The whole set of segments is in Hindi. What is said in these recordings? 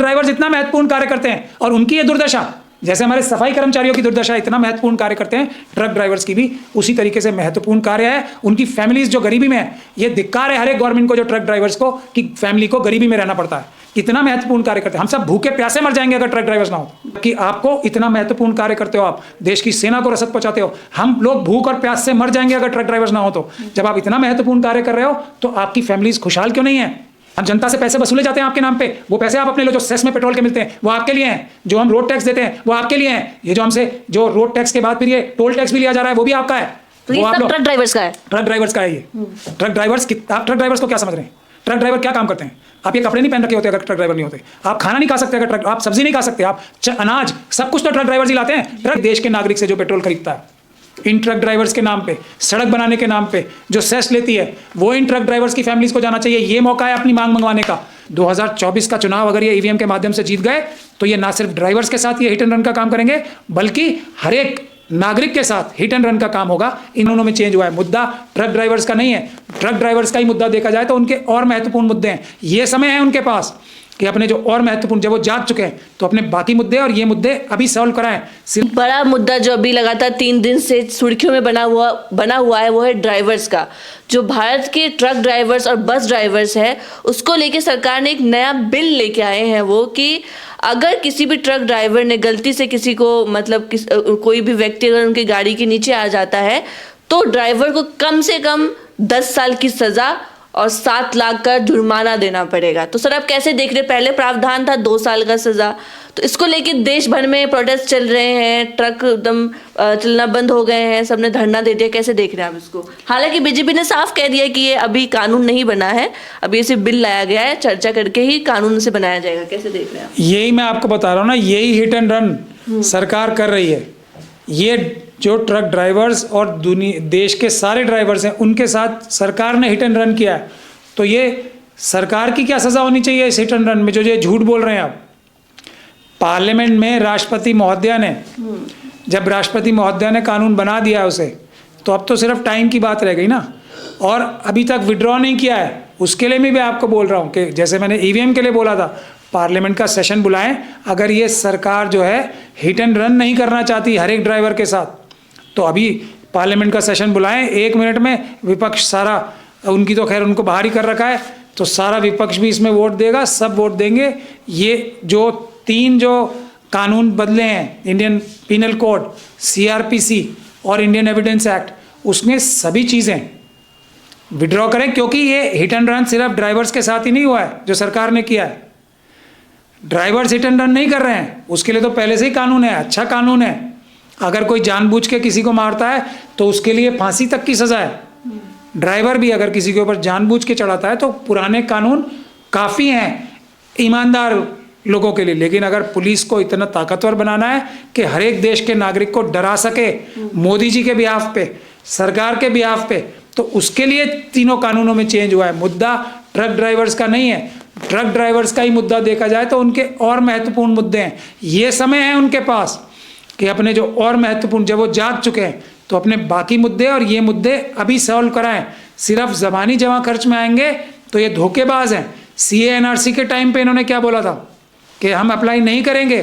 ड्राइवर्स इतना महत्वपूर्ण कार्य करते हैं और उनकी ये दुर्दशा, जैसे हमारे सफाई कर्मचारियों की दुर्दशा इतना महत्वपूर्ण कार्य करते हैं, ट्रक ड्राइवर्स की भी उसी तरीके से महत्वपूर्ण कार्य है। उनकी फैमिलीज जो गरीबी में है, ये धिक्कार है हर एक गवर्नमेंट को जो ट्रक ड्राइवर्स को कि फैमिली को गरीबी में रहना पड़ता है, इतना महत्वपूर्ण कार्य करते हैं। हम सब भूखे प्यासे मर जाएंगे अगर ट्रक ड्राइवर्स ना हो। कि आपको इतना महत्वपूर्ण कार्य करते हो, आप देश की सेना को रसद पहुंचाते हो, हम लोग भूख और प्यास से मर जाएंगे अगर ट्रक ड्राइवर्स ना हो। तो जब आप इतना महत्वपूर्ण कार्य कर रहे हो तो आपकी फैमिलीज खुशहाल क्यों नहीं है? हम जनता से पैसे वसूले जाते हैं आपके नाम पे, वो पैसे आप अपने लो, जो सेस में पेट्रोल के मिलते हैं वो आपके लिए हैं, जो हम रोड टैक्स देते हैं वो आपके लिए हैं, ये जो हमसे जो रोड टैक्स के बाद फिर ये टोल टैक्स भी लिया जा रहा है वो भी आपका है। तो ये सब ट्रक ड्राइवर्स का है। ट्रक ड्राइवर्स का है ये। ट्रक ड्राइवर्स आप ट्रक ड्राइवर्स को क्या समझ रहे हैं? ट्रक ड्राइवर क्या काम करते हैं? आप ये कपड़े नहीं पहन रखे होते अगर ट्रक ड्राइवर नहीं होते, आप खाना नहीं खा सकते अगर ट्रक, आप सब्जी नहीं खा सकते, आप अनाज सब कुछ तो ट्रक ड्राइवर्स ही लाते हैं। ट्रक देश के नागरिक से जो पेट्रोल खरीदता है, इन ट्रक ड्राइवर्स के नाम पे, सड़क बनाने के नाम पे जो सेस लेती है वो इन ट्रक ड्राइवर्स की फैमिलीज को जाना चाहिए। ये मौका है अपनी मांग मंगवाने का। 2024 का चुनाव अगर ये ईवीएम के माध्यम से जीत गए तो ये ना सिर्फ ड्राइवर्स के साथ ये हिट एंड रन का काम करेंगे, बल्कि हर एक नागरिक के साथ हिट एंड रन का काम होगा। इन दोनों में चेंज हुआ है। मुद्दा ट्रक ड्राइवर्स का नहीं है। ट्रक ड्राइवर्स का ही मुद्दा देखा जाए तो उनके और महत्वपूर्ण मुद्दे हैं। ये समय है उनके पास कि अपने जो और महत्वपूर्ण, जब वो जाग चुके हैं तो अपने बाकी मुद्दे और ये मुद्दे अभी सॉल्व कराएं। सिर्फ बड़ा मुद्दा जो अभी लगातार 3 दिन से सुर्खियों में बना हुआ है वो है ड्राइवर्स का। जो भारत के ट्रक ड्राइवर्स और बस ड्राइवर्स है उसको लेके सरकार ने एक नया बिल लेके आए हैं, वो कि अगर किसी भी ट्रक ड्राइवर ने गलती से किसी को मतलब कोई भी व्यक्ति अगर उनकी गाड़ी के नीचे आ जाता है तो ड्राइवर को कम से कम 10 साल की सजा और 7 लाख का जुर्माना देना पड़ेगा। तो सर आप कैसे देख रहे? पहले प्रावधान था 2 साल का सजा, तो इसको लेके देश भर में प्रोटेस्ट चल रहे हैं, ट्रक एकदम चलना बंद हो गए हैं, सबने धरना दे दिया। कैसे देख रहे हैं आप इसको? हालांकि बीजेपी ने साफ कह दिया कि ये अभी कानून नहीं बना है, अभी इसे बिल लाया गया है, चर्चा करके ही कानून से बनाया जाएगा। कैसे देख रहे हैं आप? यही मैं आपको बता रहा हूँ ना, यही हिट एंड रन सरकार कर रही है। ये जो ट्रक ड्राइवर्स और देश के सारे ड्राइवर्स हैं उनके साथ सरकार ने हिट एंड रन किया है। तो ये सरकार की क्या सज़ा होनी चाहिए इस हिट एंड रन में, जो ये झूठ बोल रहे हैं आप? पार्लियामेंट में राष्ट्रपति महोदया ने, जब राष्ट्रपति महोदया ने कानून बना दिया उसे, तो अब तो सिर्फ टाइम की बात रह गई ना। और अभी तक विड्रॉ नहीं किया है, उसके लिए मैं भी आपको बोल रहा हूँ कि जैसे मैंने ईवीएम के लिए बोला था, पार्लियामेंट का सेशन बुलाएं। अगर ये सरकार जो है हिट एंड रन नहीं करना चाहती हर एक ड्राइवर के साथ, तो अभी पार्लियामेंट का सेशन बुलाएं। 1 मिनट में विपक्ष सारा, उनकी तो खैर उनको बाहर ही कर रखा है, तो सारा विपक्ष भी इसमें वोट देगा, सब वोट देंगे। ये जो 3 जो कानून बदले हैं, इंडियन पिनल कोड, सीआरपीसी और इंडियन एविडेंस एक्ट, उसमें सभी चीज़ें विड्रॉ करें, क्योंकि ये हिट एंड रन सिर्फ ड्राइवर्स के साथ ही नहीं हुआ है जो सरकार ने किया है। ड्राइवर्स हिट एंड रन नहीं कर रहे हैं, उसके लिए तो पहले से ही कानून है, अच्छा कानून है। अगर कोई जानबूझ के किसी को मारता है तो उसके लिए फांसी तक की सज़ा है। ड्राइवर भी अगर किसी के ऊपर जानबूझ के चढ़ाता है तो पुराने कानून काफ़ी हैं ईमानदार लोगों के लिए। लेकिन अगर पुलिस को इतना ताकतवर बनाना है कि हर एक देश के नागरिक को डरा सके मोदी जी के बिहाफ पे, सरकार के बिहाफ पे, तो उसके लिए तीनों कानूनों में चेंज हुआ है। मुद्दा ट्रक ड्राइवर्स का नहीं है। ट्रक ड्राइवर्स का ही मुद्दा देखा जाए तो उनके और महत्वपूर्ण मुद्दे हैं। ये समय है उनके पास कि अपने जो और महत्वपूर्ण, जब वो जाग चुके हैं तो अपने बाकी मुद्दे और ये मुद्दे अभी सॉल्व कराएं। सिर्फ ज़बानी जमा खर्च में आएंगे तो ये धोखेबाज हैं। सीए एनआरसी के टाइम पे इन्होंने क्या बोला था कि हम अप्लाई नहीं करेंगे।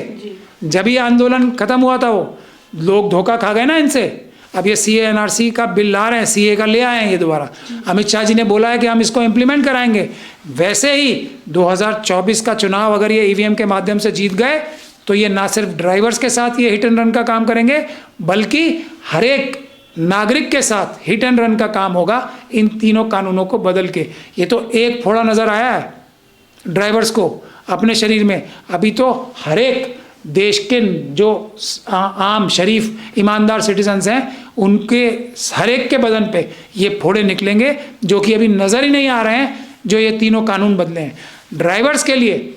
जब ये आंदोलन खत्म हुआ था वो लोग धोखा खा गए ना इनसे। अब ये सीए एनआरसी का बिल ला रहे हैं, सीए का ले आए हैं ये दोबारा। अमित शाह जी ने बोला है कि हम इसको इम्प्लीमेंट कराएंगे। वैसे ही 2024 का चुनाव अगर ये ईवीएम के माध्यम से जीत गए तो ये ना सिर्फ ड्राइवर्स के साथ ये हिट एंड रन का काम करेंगे, बल्कि हर एक नागरिक के साथ हिट एंड रन का काम होगा इन तीनों कानूनों को बदल के। ये तो एक फोड़ा नज़र आया है ड्राइवर्स को अपने शरीर में, अभी तो हर एक देश के जो आम शरीफ ईमानदार सिटीजन्स हैं उनके हर एक के बदन पे ये फोड़े निकलेंगे, जो कि अभी नज़र ही नहीं आ रहे हैं जो ये तीनों कानून बदले हैं ड्राइवर्स के लिए।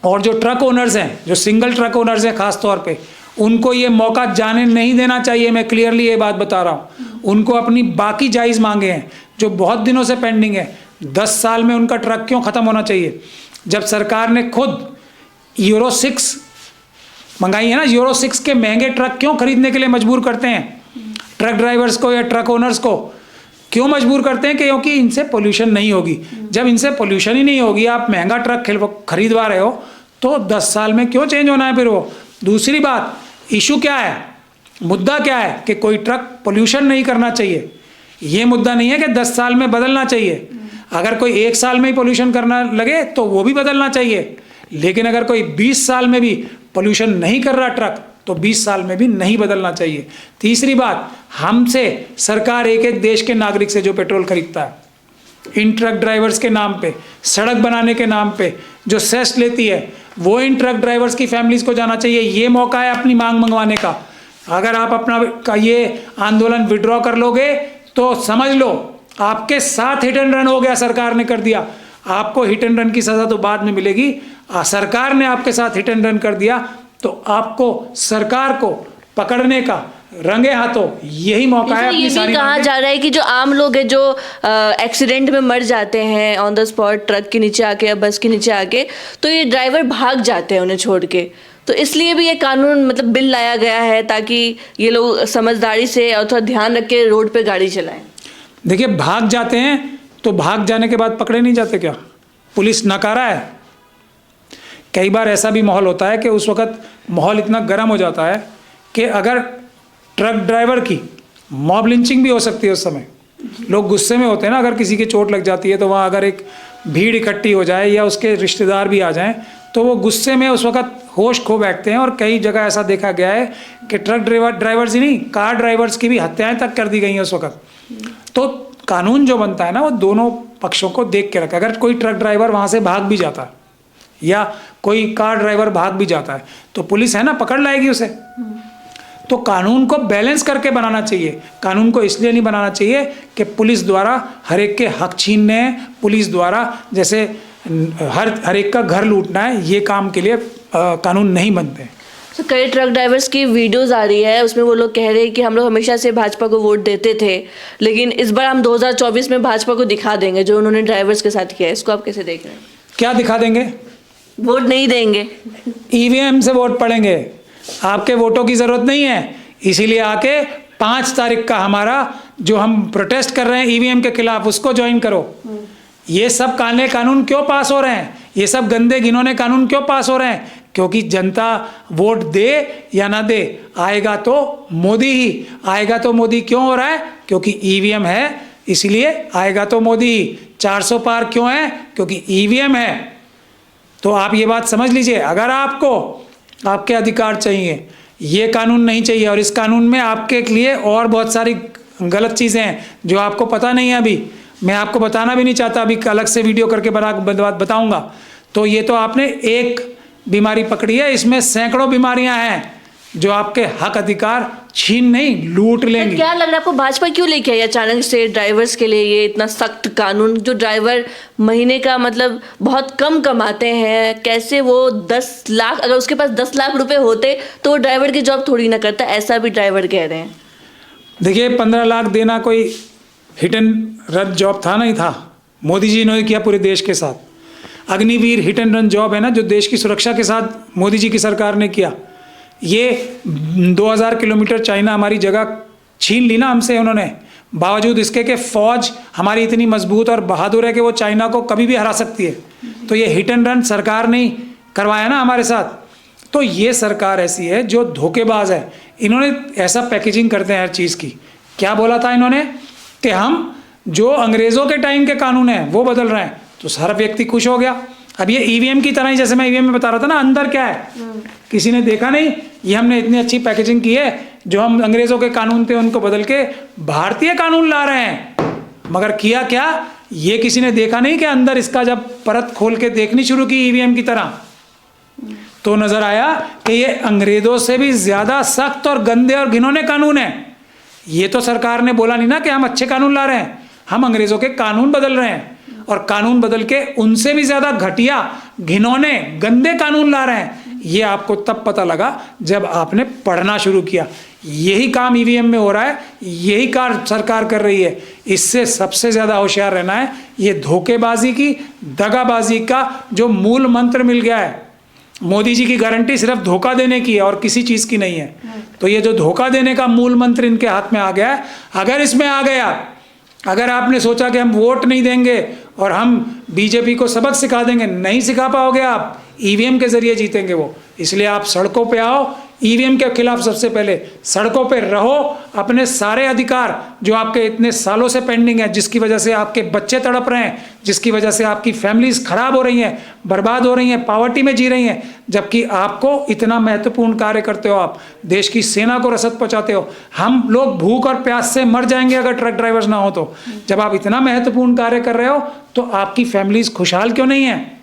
और जो ट्रक ओनर्स हैं, जो सिंगल ट्रक ओनर्स हैं ख़ास तौर पे, उनको ये मौका जाने नहीं देना चाहिए। मैं क्लियरली ये बात बता रहा हूँ। उनको अपनी बाकी जायज़ मांगे हैं जो बहुत दिनों से पेंडिंग है। 10 साल में उनका ट्रक क्यों ख़त्म होना चाहिए? जब सरकार ने खुद यूरो 6 मंगाई है ना, यूरो 6 के महंगे ट्रक क्यों खरीदने के लिए मजबूर करते हैं ट्रक ड्राइवर्स को या ट्रक ओनर्स को? क्यों मजबूर करते हैं? क्योंकि इनसे पोल्यूशन नहीं होगी। जब इनसे पोल्यूशन ही नहीं होगी, आप महंगा ट्रक खरीदवा रहे हो, तो 10 साल में क्यों चेंज होना है फिर वो? दूसरी बात, इशू क्या है, मुद्दा क्या है कि कोई ट्रक पोल्यूशन नहीं करना चाहिए। ये मुद्दा नहीं है कि 10 साल में बदलना चाहिए। अगर कोई 1 साल में ही पोल्यूशन करना लगे तो वो भी बदलना चाहिए, लेकिन अगर कोई 20 साल में भी पोल्यूशन नहीं कर रहा ट्रक तो 20 साल में भी नहीं बदलना चाहिए। तीसरी बात, हमसे सरकार एक एक देश के नागरिक से जो पेट्रोल खरीदता है, इन ट्रक ड्राइवर्स के नाम पे, सड़क बनाने के नाम पे जो सेस लेती है, वो इन ट्रक ड्राइवर्स की फैमिलीज को जाना चाहिए। ये मौका है अपनी मांग मंगवाने का। अगर आप अपना ये आंदोलन विड्रॉ कर लोगे तो समझ लो आपके साथ हिट एंड रन हो गया, सरकार ने कर दिया। आपको हिट एंड रन की सजा तो बाद में मिलेगी, सरकार ने आपके साथ हिट एंड रन कर दिया तो आपको सरकार को पकड़ने का रंगे हाथों यही मौका है। ये भी कहा जा रहा है कि जो आम लोग हैं जो एक्सीडेंट में मर जाते हैं ऑन द स्पॉट, ट्रक के नीचे आके या बस के नीचे आके, तो ये ड्राइवर भाग जाते हैं उन्हें छोड़ के। तो इसलिए भी ये कानून मतलब बिल लाया गया है ताकि ये लोग समझदारी से और थोड़ा ध्यान रख के रोड पे गाड़ी चलाएं। देखिए, भाग जाते हैं तो भाग जाने के बाद पकड़े नहीं जाते क्या? पुलिस नकारा है। कई बार ऐसा भी माहौल होता है कि उस वक्त माहौल इतना गर्म हो जाता है कि अगर ट्रक ड्राइवर की मॉब लिंचिंग भी हो सकती है। उस समय लोग गुस्से में होते हैं ना, अगर किसी की चोट लग जाती है तो वहाँ अगर एक भीड़ इकट्ठी हो जाए या उसके रिश्तेदार भी आ जाएं तो वो गुस्से में उस वक्त होश खो बैठते हैं। और कई जगह ऐसा देखा गया है कि ट्रक ड्राइवर्स ही नहीं, कार ड्राइवर्स की भी हत्याएं तक कर दी गई हैं उस वक्त। तो कानून जो बनता है ना, वो दोनों पक्षों को देख के रखा। अगर कोई ट्रक ड्राइवर वहाँ से भाग भी जाता है या कोई कार ड्राइवर भाग भी जाता है तो पुलिस है ना, पकड़ लाएगी उसे। तो कानून को बैलेंस करके बनाना चाहिए। कानून को इसलिए नहीं बनाना चाहिए कि पुलिस द्वारा हर एक के हक छीनने हैं, पुलिस द्वारा जैसे हर एक का घर लूटना है, ये काम के लिए कानून नहीं बनते। तो कई ट्रक ड्राइवर्स की वीडियोस आ रही है, उसमें वो लोग कह रहे हैं कि हम लोग हमेशा से भाजपा को वोट देते थे, लेकिन इस बार हम 2024 में भाजपा को दिखा देंगे जो उन्होंने ड्राइवर्स के साथ किया है। इसको आप कैसे देख रहे हैं? क्या दिखा देंगे? वोट नहीं देंगे, ईवीएम से वोट पड़ेंगे। आपके वोटों की ज़रूरत नहीं है, इसीलिए आके 5 तारीख का हमारा जो हम प्रोटेस्ट कर रहे हैं ईवीएम के खिलाफ, उसको ज्वाइन करो। ये सब काले कानून क्यों पास हो रहे हैं? ये सब गंदे घिनौने कानून क्यों पास हो रहे हैं? क्योंकि जनता वोट दे या ना दे, आएगा तो मोदी ही आएगा। तो मोदी क्यों हो रहा है? क्योंकि ईवीएम है, इसलिए आएगा तो मोदी ही। 400 पार क्यों है? क्योंकि ईवीएम है। तो आप ये बात समझ लीजिए, अगर आपको आपके अधिकार चाहिए, ये कानून नहीं चाहिए, और इस कानून में आपके लिए और बहुत सारी गलत चीज़ें हैं जो आपको पता नहीं है, अभी मैं आपको बताना भी नहीं चाहता, अभी अलग से वीडियो करके बताऊंगा। तो ये तो आपने एक बीमारी पकड़ी है, इसमें सैकड़ों बीमारियां हैं जो आपके हक अधिकार छीन नहीं, लूट लेंगे। क्या लग रहा है आपको, भाजपा क्यों लेके आई अचानक से ड्राइवर्स के लिए ये इतना सख्त कानून? जो ड्राइवर महीने का मतलब बहुत कम कमाते हैं, कैसे वो 10 लाख, अगर उसके पास 10 लाख रुपए होते तो वो ड्राइवर की जॉब थोड़ी ना करता, ऐसा भी ड्राइवर कह रहे हैं। देखिए, 15 लाख देना कोई हिट एंड रन जॉब था, नहीं था। मोदी जी ने किया पूरे देश के साथ। Agniveer hit and run job है ना, जो देश की सुरक्षा के साथ मोदी जी की सरकार ने किया। ये 2000 किलोमीटर चाइना हमारी जगह छीन ली ना हमसे उन्होंने, बावजूद इसके कि फौज हमारी इतनी मजबूत और बहादुर है कि वो चाइना को कभी भी हरा सकती है। तो ये हिट एंड रन सरकार ने करवाया ना हमारे साथ। तो ये सरकार ऐसी है जो धोखेबाज है। इन्होंने ऐसा पैकेजिंग करते हैं हर चीज़ की। क्या बोला था इन्होंने कि हम जो अंग्रेज़ों के टाइम के कानून हैं वो बदल रहे हैं, तो सारा व्यक्ति खुश हो गया। अब ये ईवीएम की तरह ही, जैसे मैं ईवीएम में बता रहा था ना, अंदर क्या है किसी ने देखा नहीं। ये हमने इतनी अच्छी पैकेजिंग की है, जो हम अंग्रेज़ों के कानून थे उनको बदल के भारतीय कानून ला रहे हैं। मगर किया क्या, ये किसी ने देखा नहीं कि अंदर इसका जब परत खोल के देखनी शुरू की ईवीएम की तरह, तो नजर आया कि ये अंग्रेज़ों से भी ज़्यादा सख्त और गंदे और घिनौने कानून हैं। ये तो सरकार ने बोला नहीं ना कि हम अच्छे कानून ला रहे हैं, हम अंग्रेज़ों के कानून बदल रहे हैं, और कानून बदल के उनसे भी ज़्यादा घटिया, घिनौने, गंदे कानून ला रहे हैं। ये आपको तब पता लगा जब आपने पढ़ना शुरू किया। यही काम ईवीएम में हो रहा है, यही कार्य सरकार कर रही है। इससे सबसे ज़्यादा होशियार रहना है। ये धोखेबाजी की, दगाबाजी का जो मूल मंत्र मिल गया है, मोदी जी की गारंटी सिर्फ धोखा देने की है और किसी चीज़ की नहीं है। तो ये जो धोखा देने का मूल मंत्र इनके हाथ में आ गया है, अगर इसमें आ गया, अगर आपने सोचा कि हम वोट नहीं देंगे और हम बीजेपी को सबक सिखा देंगे, नहीं सिखा पाओगे आप। ईवीएम के ज़रिए जीतेंगे वो। इसलिए आप सड़कों पे आओ, ईवीएम के खिलाफ सबसे पहले सड़कों पे रहो, अपने सारे अधिकार जो आपके इतने सालों से पेंडिंग है, जिसकी वजह से आपके बच्चे तड़प रहे हैं, जिसकी वजह से आपकी फैमिलीज खराब हो रही हैं, बर्बाद हो रही हैं, पॉवर्टी में जी रही हैं, जबकि आपको इतना महत्वपूर्ण कार्य करते हो, आप देश की सेना को रसद पहुंचाते हो। हम लोग भूख और प्यास से मर जाएंगे अगर ट्रक ड्राइवर्स ना हो तो। जब आप इतना महत्वपूर्ण कार्य कर रहे हो तो आपकी फैमिलीज खुशहाल क्यों नहीं है?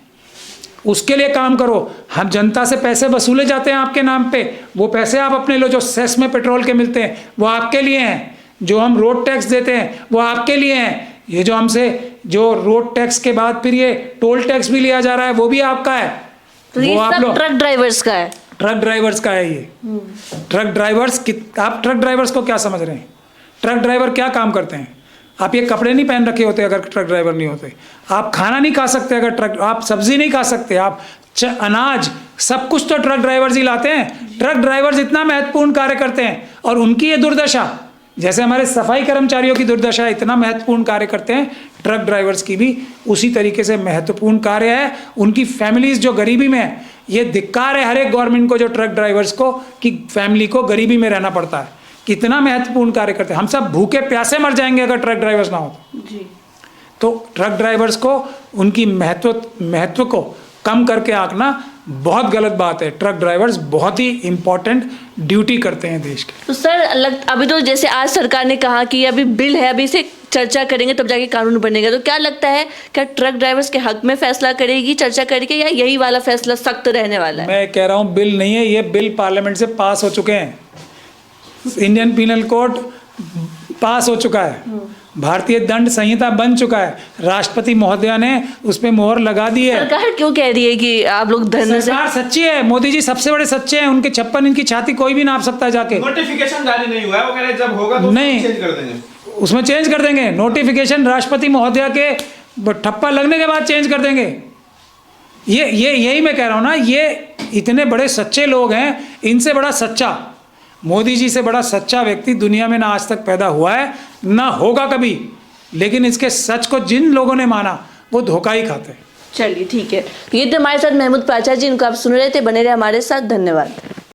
उसके लिए काम करो। हम जनता से पैसे वसूले जाते हैं आपके नाम पे, वो पैसे आप अपने लो। जो सेस में पेट्रोल के मिलते हैं वो आपके लिए हैं, जो हम रोड टैक्स देते हैं वो आपके लिए हैं। ये जो हमसे जो रोड टैक्स के बाद फिर ये टोल टैक्स भी लिया जा रहा है वो भी आपका है। तो ये वो आप सब लोग ट्रक ड्राइवर्स का है। ट्रक ड्राइवर्स का है ये। ट्रक ड्राइवर्स आप ट्रक ड्राइवर्स को क्या समझ रहे हैं? ट्रक ड्राइवर क्या काम करते हैं? आप ये कपड़े नहीं पहन रखे होते अगर ट्रक ड्राइवर नहीं होते। आप खाना नहीं खा सकते अगर ट्रक, आप सब्जी नहीं खा सकते, आप अनाज, सब कुछ तो ट्रक ड्राइवर्स ही लाते हैं। ट्रक ड्राइवर्स इतना महत्वपूर्ण कार्य करते हैं और उनकी ये दुर्दशा, जैसे हमारे सफाई कर्मचारियों की दुर्दशा इतना महत्वपूर्ण कार्य करते हैं, ट्रक ड्राइवर्स की भी उसी तरीके से महत्वपूर्ण कार्य है। उनकी फैमिलीज जो गरीबी में है, ये धिक्कार है हर एक गवर्नमेंट को जो ट्रक ड्राइवर्स को कि फैमिली को गरीबी में रहना पड़ता है। कितना महत्वपूर्ण कार्य करते हैं। हम सब भूखे प्यासे मर जाएंगे अगर ट्रक ड्राइवर्स ना हो तो ट्रक ड्राइवर्स को उनकी महत्व को कम करके आंकना बहुत गलत बात है। ट्रक ड्राइवर्स बहुत ही इंपॉर्टेंट ड्यूटी करते हैं देश की। तो सर अभी तो जैसे आज सरकार ने कहा कि अभी बिल है, अभी इसे चर्चा करेंगे तब जाके कानून बनेगा, तो क्या लगता है क्या ट्रक ड्राइवर्स के हक में फैसला करेगी चर्चा करके, या यही वाला फैसला सख्त रहने वाला है? मैं कह रहा हूँ बिल नहीं है, ये बिल पार्लियामेंट से पास हो चुके हैं। इंडियन पिनल कोड पास हो चुका है, भारतीय दंड संहिता बन चुका है, राष्ट्रपति महोदया ने उस पर मोहर लगा दी है। सरकार क्यों कह रही है कि आप लोग धरने से? सरकार सच्ची है, मोदी जी सबसे बड़े सच्चे हैं, उनके 56 इंच की छाती कोई भी नाप सकता है जाके। नोटिफिकेशन जारी नहीं हुआ है, वो कह रहे हैं जब होगा तो नहीं, चेंज कर देंगे। उसमें चेंज कर देंगे। नोटिफिकेशन राष्ट्रपति महोदया के ठप्पा लगने के बाद चेंज कर देंगे। ये यही मैं कह रहा हूँ ना, ये इतने बड़े सच्चे लोग हैं, इनसे बड़ा सच्चा, मोदी जी से बड़ा सच्चा व्यक्ति दुनिया में ना आज तक पैदा हुआ है ना होगा कभी। लेकिन इसके सच को जिन लोगों ने माना वो धोखा ही खाते हैं। चलिए ठीक है, ये थे हमारे साथ महमूद प्राचार्य जी, इनको आप सुन रहे थे, बने रहे हमारे साथ, धन्यवाद।